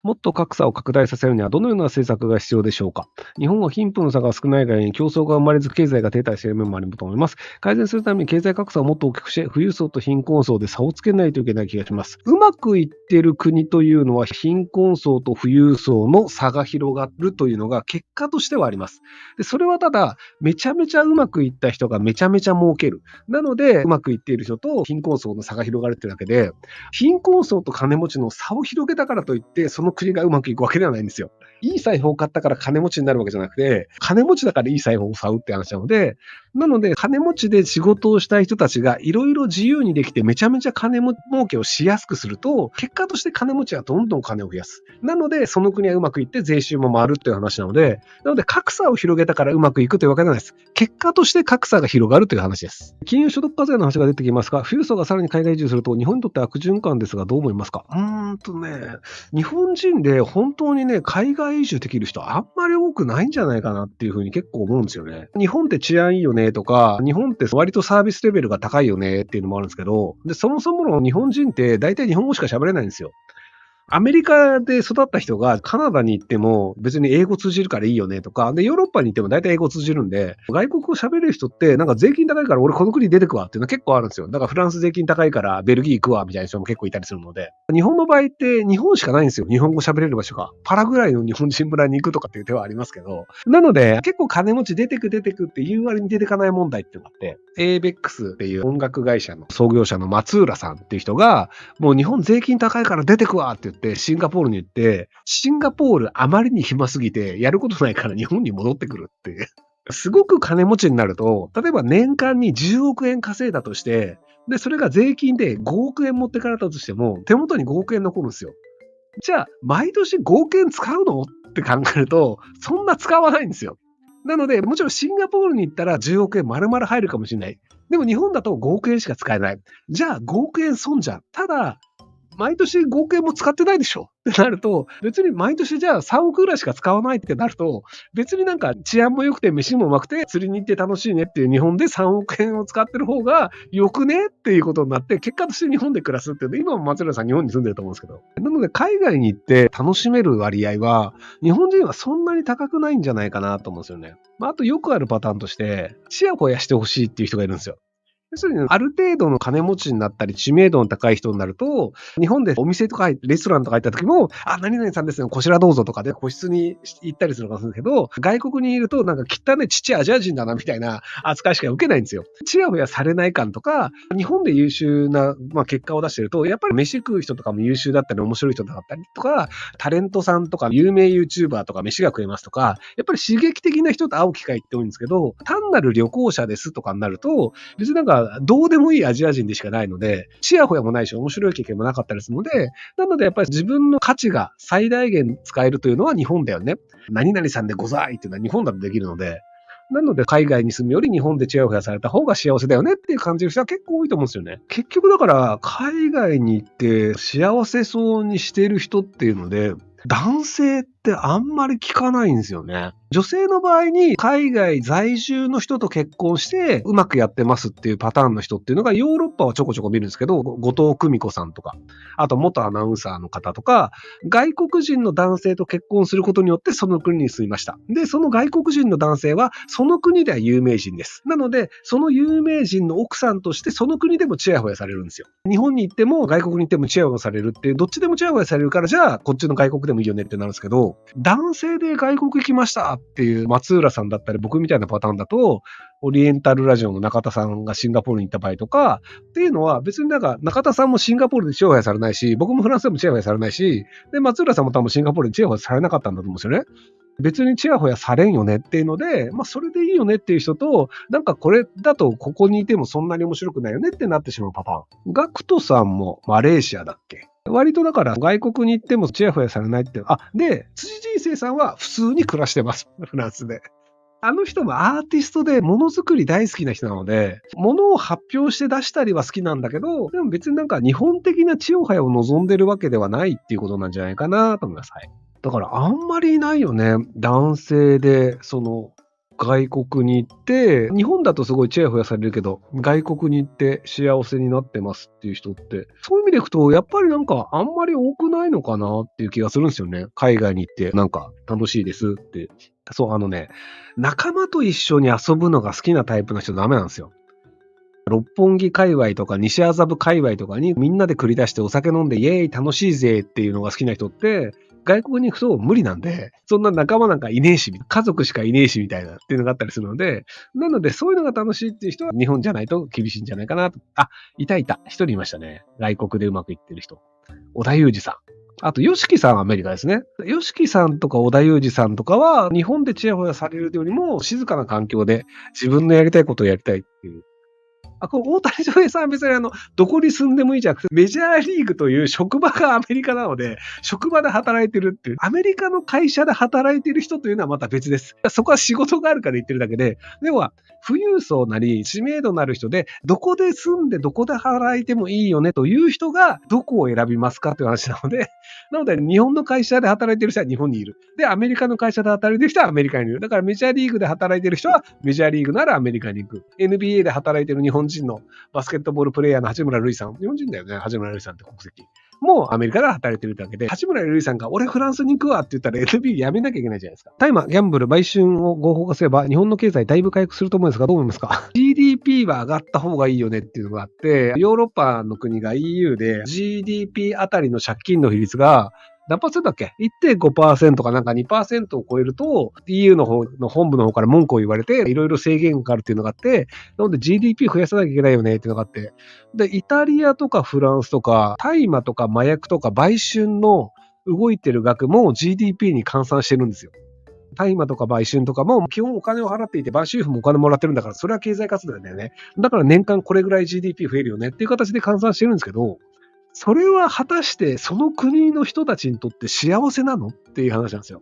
もっと格差を拡大させるにはどのような政策が必要でしょうか。日本は貧富の差が少ないがゆえに競争が生まれず経済が停滞している面もあると思います。改善するために経済格差をもっと大きくして、富裕層と貧困層で差をつけないといけない気がします。うまくいっている国というのは貧困層と富裕層の差が広がるというのが結果としてはあります。で、それはただ、めちゃめちゃうまくいった人がめちゃめちゃ儲ける。なので、うまくいっている人と貧困層の差が広がるってだけで、貧困層と金持ちの差を広げたからといって、その国がうまくいくわけではないんですよ。いい財布を買ったから金持ちになるわけじゃなくて、金持ちだからいい財布を買うって話なので、金持ちで仕事をしたい人たちがいろいろ自由にできてめちゃめちゃ金儲けをしやすくすると、結果として金持ちはどんどん金を増やす。なので、その国はうまくいって税収も回るっていう話なので、格差を広げたからうまくいくというわけではないです。結果として格差が広がるという話です。金融所得課税の話が出てきますが、富裕層がさらに海外移住すると日本にとって悪循環ですがどう思いますか？日本人で本当にね、海外移住できる人あんまり多くないんじゃないかなっていうふうに結構思うんですよね。日本って治安いいよねとか、日本って割とサービスレベルが高いよねっていうのもあるんですけど、で、そもそもの日本人って大体日本語しか喋れないんですよ。アメリカで育った人がカナダに行っても別に英語通じるからいいよねとか、で、ヨーロッパに行っても大体英語通じるんで、外国語喋れる人ってなんか税金高いから俺この国出てくわっていうのは結構あるんですよ。だからフランス税金高いからベルギー行くわみたいな人も結構いたりするので、日本の場合って日本しかないんですよ。日本語喋れる場所が。パラグアイの日本人村に行くとかっていう手はありますけど、なので結構金持ち出てくっていう割に出てかない問題っていうのがあって、ABEX っていう音楽会社の創業者の松浦さんっていう人が、もう日本税金高いから出てくわって言って、シンガポールに行って、シンガポールあまりに暇すぎて、やることないから日本に戻ってくるっていう。すごく金持ちになると、例えば年間に10億円稼いだとして、で、それが税金で5億円持ってかれたとしても、手元に5億円残るんですよ。じゃあ、毎年5億円使うのって考えると、そんな使わないんですよ。なので、もちろんシンガポールに行ったら10億円丸々入るかもしれない。でも日本だと5億円しか使えない。じゃあ5億円損じゃん。ただ、毎年5億円も使ってないでしょってなると、別に毎年じゃあ3億ぐらいしか使わないってなると、別になんか治安も良くて飯もうまくて釣りに行って楽しいねっていう日本で3億円を使ってる方が良くねっていうことになって、結果として日本で暮らすっていうので、今も松浦さん日本に住んでると思うんですけど。なので海外に行って楽しめる割合は、日本人はそんなに高くないんじゃないかなと思うんですよね。あとよくあるパターンとして、ちやほやしてほしいっていう人がいるんですよ。要するに、ある程度の金持ちになったり、知名度の高い人になると、日本でお店とかレストランとか行った時も、何々さんですね、こちらどうぞとかで個室に行ったりするのかするけど、外国にいるとなんか汚い父アジア人だなみたいな扱いしか受けないんですよ。ちやほやされない感とか、日本で優秀な、結果を出してると、やっぱり飯食う人とかも優秀だったり面白い人だったりとか、タレントさんとか有名 YouTuber とか飯が食えますとか、やっぱり刺激的な人と会う機会って多いんですけど、単なる旅行者ですとかになると、別になんかどうでもいいアジア人でしかないので、ちやほやもないし面白い経験もなかったりするので、なのでやっぱり自分の価値が最大限使えるというのは日本だよね。何々さんでございっていうのは日本だとできるので、なので海外に住むより日本でちやほやされた方が幸せだよねっていう感じる人は結構多いと思うんですよね。結局だから海外に行って幸せそうにしてる人っていうので、男性ってあんまり聞かないんですよね。女性の場合に海外在住の人と結婚してうまくやってますっていうパターンの人っていうのがヨーロッパはちょこちょこ見るんですけど、後藤久美子さんとか、あと元アナウンサーの方とか、外国人の男性と結婚することによってその国に住みました。で、その外国人の男性はその国では有名人です。なので、その有名人の奥さんとしてその国でもチヤホヤされるんですよ。日本に行っても外国に行ってもチヤホヤされるっていう、どっちでもチヤホヤされるから、じゃあこっちの外国でもいいよねってなるんですけど、男性で外国行きましたっていう松浦さんだったり僕みたいなパターンだと、オリエンタルラジオの中田さんがシンガポールに行った場合とか、っていうのは別になんか中田さんもシンガポールでチヤホヤされないし、僕もフランスでもチヤホヤされないし、で、松浦さんも多分シンガポールでチヤホヤされなかったんだと思うんですよね。別にチヤホヤされんよねっていうので、それでいいよねっていう人と、なんかこれだとここにいてもそんなに面白くないよねってなってしまうパターン。ガクトさんもマレーシアだっけ？割とだから外国に行ってもチヤホヤされないって。で、辻人生さんは普通に暮らしてます。フランスで。あの人もアーティストでものづくり大好きな人なので、ものを発表して出したりは好きなんだけど、でも別になんか日本的なチヤホヤを望んでるわけではないっていうことなんじゃないかなと思います。はい。だからあんまりいないよね。男性で、外国に行って、日本だとすごいチヤホヤされるけど、外国に行って幸せになってますっていう人って、そういう意味でいくと、やっぱりなんかあんまり多くないのかなっていう気がするんですよね。海外に行ってなんか楽しいですって。そう、仲間と一緒に遊ぶのが好きなタイプの人ダメなんですよ。六本木界隈とか西麻布界隈とかにみんなで繰り出してお酒飲んでイエーイ楽しいぜっていうのが好きな人って、外国に行くと無理なんで、そんな仲間なんかいねえし、家族しかいねえしみたいなっていうのがあったりするので、なのでそういうのが楽しいっていう人は日本じゃないと厳しいんじゃないかなと。あ、いたいた。一人いましたね。外国でうまくいってる人。織田裕二さん。あと、ヨシキさんはアメリカですね。ヨシキさんとか織田裕二さんとかは、日本でチヤホヤされるよりも静かな環境で自分のやりたいことをやりたいっていう。この大谷翔平さんは別にどこに住んでもいいじゃなくて、メジャーリーグという職場がアメリカなので、職場で働いてるっていう、アメリカの会社で働いてる人というのはまた別です。そこは仕事があるから言ってるだけで、でも、富裕層なり知名度のある人で、どこで住んでどこで働いてもいいよねという人が、どこを選びますかという話なので、なので、日本の会社で働いてる人は日本にいる。で、アメリカの会社で働いてる人はアメリカにいる。だからメジャーリーグで働いてる人はメジャーリーグならアメリカに行く。NBA で働いてる日本人のバスケットボールプレイヤーの八村塁さん。日本人だよね、八村塁さんって国籍。もうアメリカで働いてるだけで、八村塁さんが俺フランスに行くわって言ったら NBA やめなきゃいけないじゃないですか。大麻、ギャンブル、売春を合法化すれば日本の経済だいぶ回復すると思うんですが、どう思いますか？ GDP は上がった方がいいよねっていうのがあって、ヨーロッパの国が EU で GDP あたりの借金の比率が何パーセントだっけ？ 1.5% かなんか2%を超えると EU の方の本部の方から文句を言われていろいろ制限があるっていうのがあって、なので GDP 増やさなきゃいけないよねっていうのがあって、で、イタリアとかフランスとか大麻とか麻薬とか売春の動いてる額も GDP に換算してるんですよ。大麻とか売春とかも基本お金を払っていて、買収費もお金もらってるんだから、それは経済活動なんだよね。だから年間これぐらい GDP 増えるよねっていう形で換算してるんですけど、それは果たしてその国の人たちにとって幸せなのっていう話なんですよ。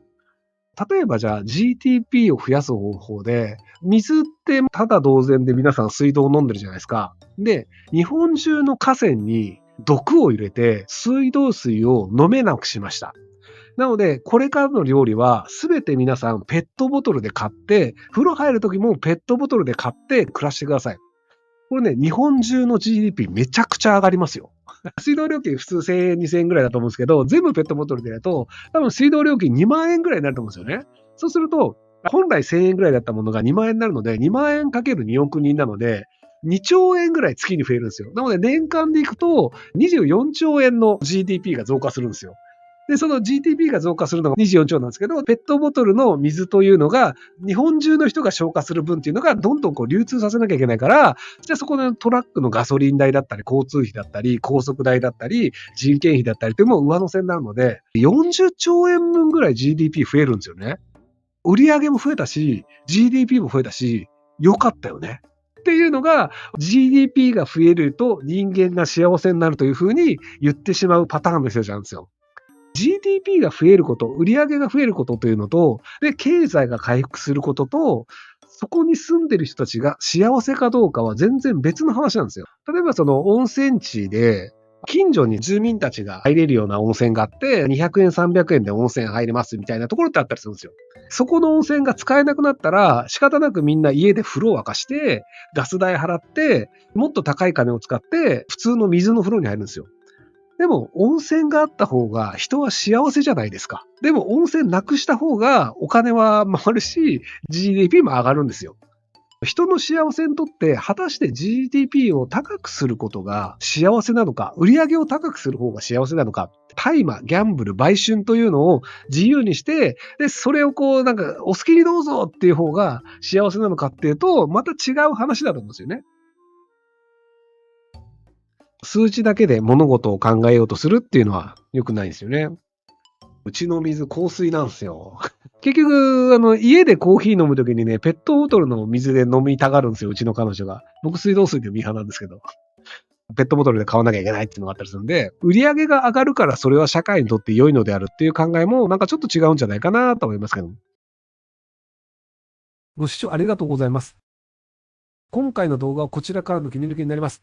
例えばじゃあ GDP を増やす方法で、水ってただ同然で皆さん水道を飲んでるじゃないですか。で、日本中の河川に毒を入れて水道水を飲めなくしました。なので、これからの料理はすべて皆さんペットボトルで買って、風呂入るときもペットボトルで買って暮らしてください。これね、日本中の GDP めちゃくちゃ上がりますよ。水道料金普通1000円、2000円ぐらいだと思うんですけど、全部ペットボトルでやると、多分水道料金2万円ぐらいになると思うんですよね。そうすると、本来1000円ぐらいだったものが2万円になるので、2万円かける2億人なので、2兆円ぐらい月に増えるんですよ。なので年間でいくと24兆円の GDP が増加するんですよ。で、その GDP が増加するのが24兆なんですけど、ペットボトルの水というのが、日本中の人が消化する分っていうのが、どんどんこう流通させなきゃいけないから、じゃあそこのトラックのガソリン代だったり、交通費だったり、高速代だったり、人件費だったりっていうのも上乗せになるので、40兆円分ぐらい GDP 増えるんですよね。売上も増えたし、GDP も増えたし、良かったよね。っていうのが GDP が増えると人間が幸せになるというふうに言ってしまうパターンの人なんですよ。GDP が増えること、売上が増えることというのと、で、経済が回復することと、そこに住んでる人たちが幸せかどうかは全然別の話なんですよ。例えばその温泉地で、近所に住民たちが入れるような温泉があって、200円、300円で温泉入れますみたいなところってあったりするんですよ。そこの温泉が使えなくなったら、仕方なくみんな家で風呂を沸かして、ガス代払って、もっと高い金を使って、普通の水の風呂に入るんですよ。でも、温泉があった方が人は幸せじゃないですか。でも、温泉なくした方がお金は回るし、GDP も上がるんですよ。人の幸せにとって、果たして GDP を高くすることが幸せなのか、売上を高くする方が幸せなのか、大麻、ギャンブル、売春というのを自由にして、で、それをこう、なんか、お好きにどうぞっていう方が幸せなのかっていうと、また違う話だと思うんですよね。数値だけで物事を考えようとするっていうのは良くないんですよね。うちの水、硬水なんですよ。結局、家でコーヒー飲むときにね、ペットボトルの水で飲みたがるんですよ、うちの彼女が。僕、水道水でミーハーなんですけど。ペットボトルで買わなきゃいけないっていうのがあったりするんで、売り上げが上がるからそれは社会にとって良いのであるっていう考えも、なんかちょっと違うんじゃないかなと思いますけど。ご視聴ありがとうございます。今回の動画はこちらからの切り抜きになります。